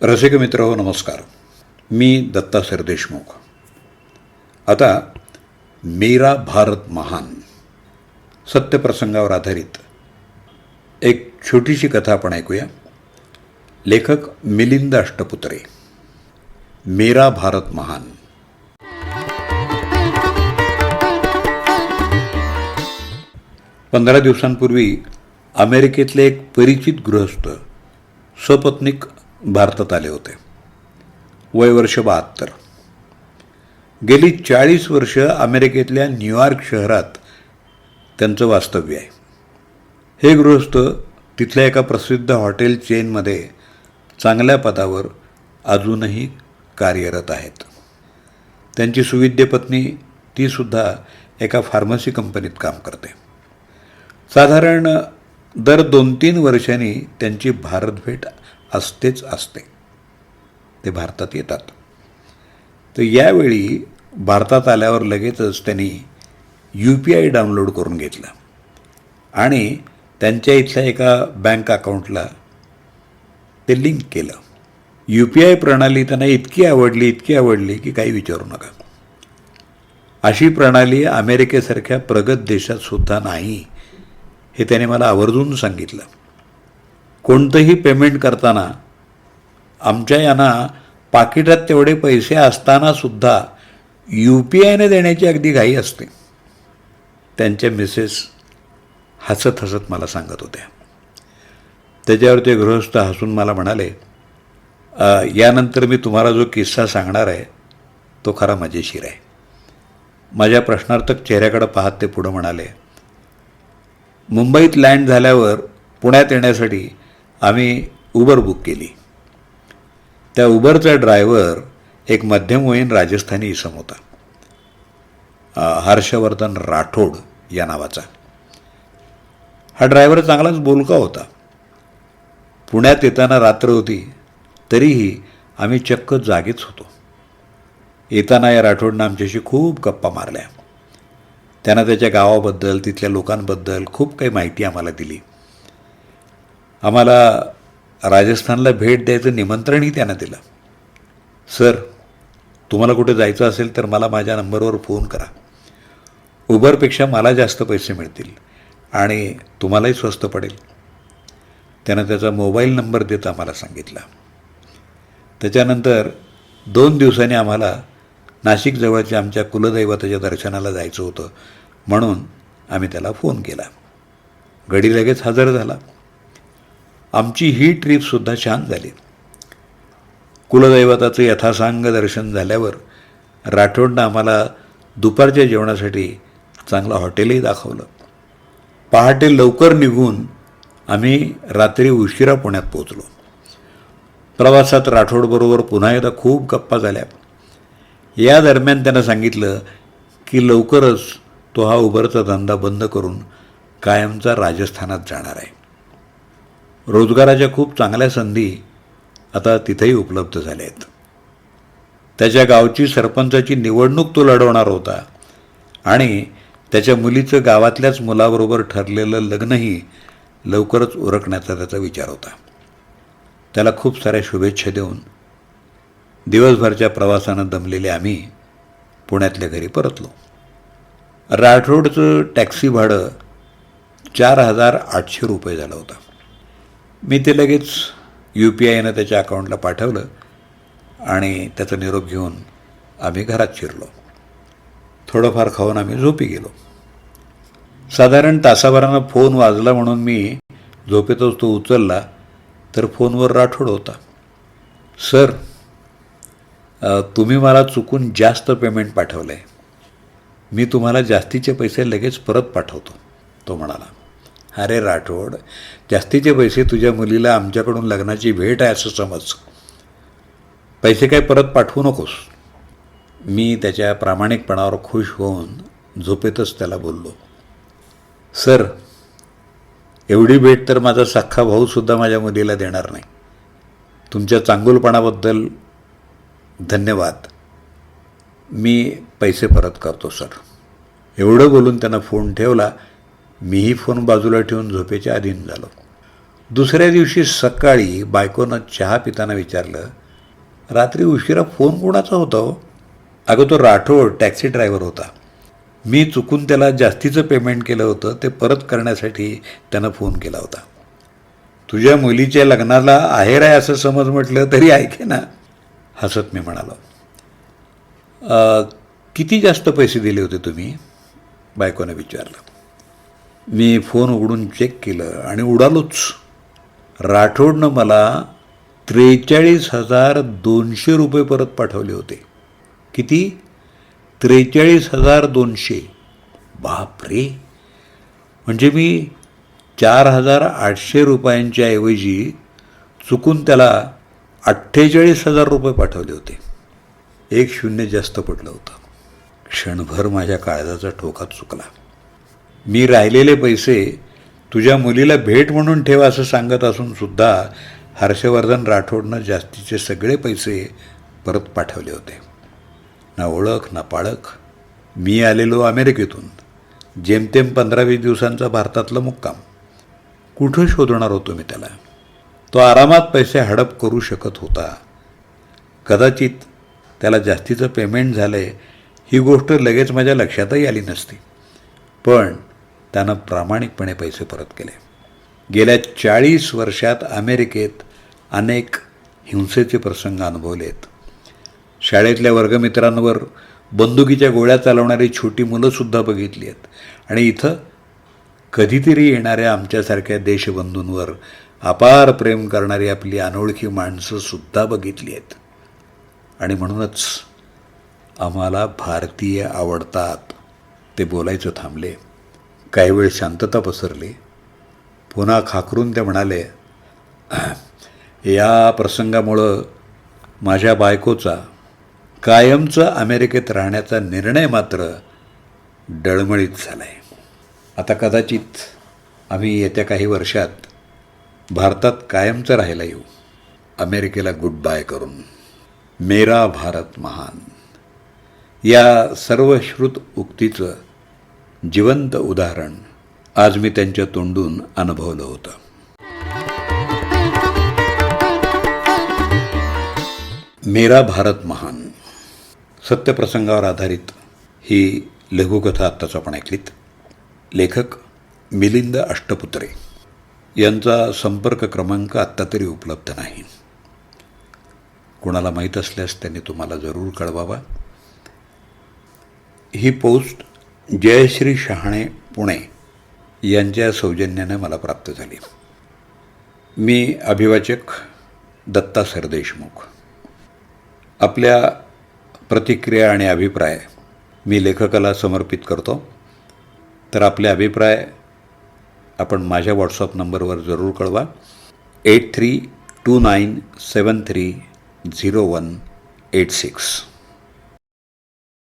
रसिक मित्र हो, नमस्कार. मी दत्ता सरदेशमुख. आता मेरा भारत महान सत्यप्रसंगावर आधारित एक छोटीशी कथा आपण ऐकूया. लेखक मिलिंद अष्टपुत्रे. मेरा भारत महान. पंधरा दिवसांपूर्वी अमेरिकेतले एक परिचित गृहस्थ सपत्नीक भारतात आले होते. वय वर्ष 72. गेली 40 वर्ष अमेरिकेतल्या न्यूयॉर्क शहरात त्यांचं वास्तव्य आहे. हे गृहस्थ तिथल्या एका प्रसिद्ध हॉटेल चेनमध्ये चांगल्या पदावर अजूनही कार्यरत आहेत. त्यांची सुविद्य पत्नी तीसुद्धा एका फार्मसी कंपनीत काम करते. साधारण दर 2-3 वर्षांनी त्यांची भारत भेट असतेच असते. ते भारतात येतात. तर यावेळी भारतात आल्यावर लगेचच त्यांनी UPI डाउनलोड करून घेतलं आणि त्यांच्या इथल्या एका बँक अकाउंटला ते लिंक केलं. UPI प्रणाली त्यांना इतकी आवडली की काही विचारू नका. अशी प्रणाली अमेरिकेसारख्या प्रगत देशात सुद्धा नाही हे त्याने मला आवर्जून सांगितलं. कोणतंही पेमेंट करताना आमच्या यांना पाकिटात तेवढे पैसे असतानासुद्धा UPIने देण्याची अगदी घाई असते. त्यांच्या मिसेस हसत हसत मला सांगत होत्या. त्याच्यावर ते गृहस्थ हसून मला म्हणाले, यानंतर मी तुम्हाला जो किस्सा सांगणार आहे तो खरा मजेशीर आहे. माझ्या प्रश्नार्थक चेहऱ्याकडे पाहत ते पुढं म्हणाले, मुंबईत लँड झाल्यावर पुण्यात येण्यासाठी आम्ही उबर बुक केली. त्या उबरचा ड्रायव्हर एक मध्यमवयीन राजस्थानी इसम होता, हर्षवर्धन राठोड या नावाचा. हा ड्रायव्हर चांगलाच बोलका होता. पुण्यात येताना रात्र होती तरीही आम्ही चक्क जागेच होतो. येताना या राठोडनं आमच्याशी खूप गप्पा मारल्या. त्यानं त्याच्या गावाबद्दल, तिथल्या लोकांबद्दल खूप काही माहिती आम्हाला दिली. आम्हाला राजस्थानला भेट द्यायचं निमंत्रणही त्यानं दिलं. सर, तुम्हाला कुठे जायचं असेल तर मला माझ्या नंबरवर फोन करा. उबरपेक्षा मला जास्त पैसे मिळतील आणि तुम्हालाही स्वस्त पडेल. त्यानं त्याचा मोबाईल नंबर देत आम्हाला सांगितला. त्याच्यानंतर 2 दिवसांनी आम्हाला नाशिकजवळच्या आमच्या कुलदैवताच्या दर्शनाला जायचं होतं म्हणून आम्ही त्याला फोन केला. गडी लगेच हजर झाला. आमची ही ट्रीपसुद्धा छान झाली. कुलदैवताचं यथासांग दर्शन झाल्यावर राठोडनं आम्हाला दुपारच्या जेवणासाठी चांगलं हॉटेलही दाखवलं. पहाटे लवकर निघून आम्ही रात्री उशिरा पुण्यात पोचलो. प्रवासात राठोडबरोबर पुन्हा एकदा खूप गप्पा झाल्या. या दरम्यान त्यानं सांगितलं की लवकरच तो हा उबरचा धंदा बंद करून कायमचा राजस्थानात जाणार आहे. रोजगाराच्या खूप चांगल्या संधी आता तिथेही उपलब्ध झाल्या आहेत. त्याच्या गावची सरपंचाची निवडणूक तो लढवणार होता आणि त्याच्या मुलीचं गावातल्याच मुलाबरोबर ठरलेलं लग्नही लवकरच उरकण्याचा त्याचा विचार होता. त्याला खूप साऱ्या शुभेच्छा देऊन दिवसभरच्या प्रवासानं दमलेले आम्ही पुण्यातल्या घरी परतलो. राठोडचं टॅक्सी भाडं 4,800 रुपये झालं होतं. मी ते लगेच UPIनं त्याच्या अकाउंटला पाठवलं आणि त्याचा निरोप घेऊन आम्ही घरात शिरलो. थोडंफार खाऊन आम्ही झोपी गेलो. साधारण तासाभरानं फोन वाजला म्हणून मी झोपेतच तो उचलला तर फोनवर राठोड होता. सर, तुम्ही मला चुकून जास्त पेमेंट पाठवलं आहे. मी तुम्हाला जास्तीचे पैसे लगेच परत पाठवतो, तो म्हणाला. अरे राठोड, जास्तीचे पैसे तुझ्या मुलीला आमच्याकडून लग्नाची भेट आहे असं समज. पैसे काय परत पाठवू नकोस. मी त्याच्या प्रामाणिकपणावर खुश होऊन झोपेतच त्याला बोललो, सर, एवढी भेट तर माझा सख्खा भाऊसुद्धा माझ्या मुलीला देणार नाही. तुमच्या चांगुलपणाबद्दल धन्यवाद. मी पैसे परत करतो सर. एवढं बोलून त्यानं फोन ठेवला. मीही फोन बाजूला ठेवून झोपेच्या अधीन झालो. दुसऱ्या दिवशी सकाळी बायकोनं चहा पिताना विचारलं, रात्री उशिरा फोन कोणाचा होता हो? अगं तो राठोड टॅक्सी ड्रायव्हर होता. मी चुकून त्याला जास्तीचं पेमेंट केलं होतं, ते परत करण्यासाठी त्यानं फोन केला होता. तुझ्या मुलीच्या लग्नाला आहेर आहे असं समज म्हटलं तरी ऐके ना, हसत मी म्हणालो. किती जास्त पैसे दिले होते तुम्ही? बायकोनं विचारलं. मी फोन उघडून चेक केलं आणि उडालोच. राठोडनं मला 43,200 परत पाठवले होते. किती? 43,200. बापरे! म्हणजे मी 4,800 ऐवजी चुकून त्याला 48,000 पाठवले होते. एक शून्य जास्त पडलं होतं. क्षणभर माझ्या काळजाचा ठोका चुकला. मी राहिलेले पैसे तुझ्या मुलीला भेट म्हणून ठेवा असं सांगत असून सुद्धा हर्षवर्धन राठोडनं जास्तीचे सगळे पैसे परत पाठवले होते. ना ओळख ना पाळख. मी आलेलो अमेरिकेतून, जेमतेम 15-20 दिवसांचा भारतातला मुक्काम. कुठं शोधणार होतो मी त्याला? तो आरामात पैसे हडप करू शकत होता. कदाचित त्याला जास्तीचं पेमेंट झालं आहे ही गोष्ट लगेच माझ्या लक्षातही आली नसती. पण त्यानं प्रामाणिकपणे पैसे परत केले. गेल्या 40 वर्षात अमेरिकेत अनेक हिंसेचे प्रसंग अनुभवलेत. शाळेतल्या वर्गमित्रांवर बंदुकीच्या गोळ्या चालवणारी छोटी मुलंसुद्धा बघितली आहेत. आणि इथं कधीतरी येणाऱ्या आमच्यासारख्या देशबंधूंवर अपार प्रेम करणारी आपली अनोळखी माणसंसुद्धा बघितली आहेत. आणि म्हणूनच आम्हाला भारतीय आवडतात. ते बोलायचं थांबले. काही वेळ शांतता पसरली. पुन्हा खाकरून ते म्हणाले, या प्रसंगामुळं माझ्या बायकोचा कायमचा अमेरिकेत राहण्याचा निर्णय मात्र डळमळीत झाला आहे. आता कदाचित आम्ही येत्या काही वर्षात भारतात कायमचं राहायला येऊ, अमेरिकेला गुड बाय करून. मेरा भारत महान या सर्वश्रुत उक्तीचं जिवंत उदाहरण आज मी त्यांच्या तोंडून अनुभवलं होतं. मेरा भारत महान सत्यप्रसंगावर आधारित ही लघुकथा आत्ताच आपण ऐकलीत. लेखक मिलिंद अष्टपुत्रे यांचा संपर्क क्रमांक आत्ता तरी उपलब्ध नाही. कोणाला माहीत असल्यास त्यांनी तुम्हाला जरूर कळवावा. ही पोस्ट जयश्री शहाणे पुणे यांच्या सौजन्याने मला प्राप्त झाली. मी अभिवाचक दत्ता सरदेशमुख. आपल्या प्रतिक्रिया आणि अभिप्राय मी लेखकाला समर्पित करतो. तर आपले अभिप्राय आपण माझ्या व्हॉट्सअप नंबरवर जरूर कळवा. 8329730186.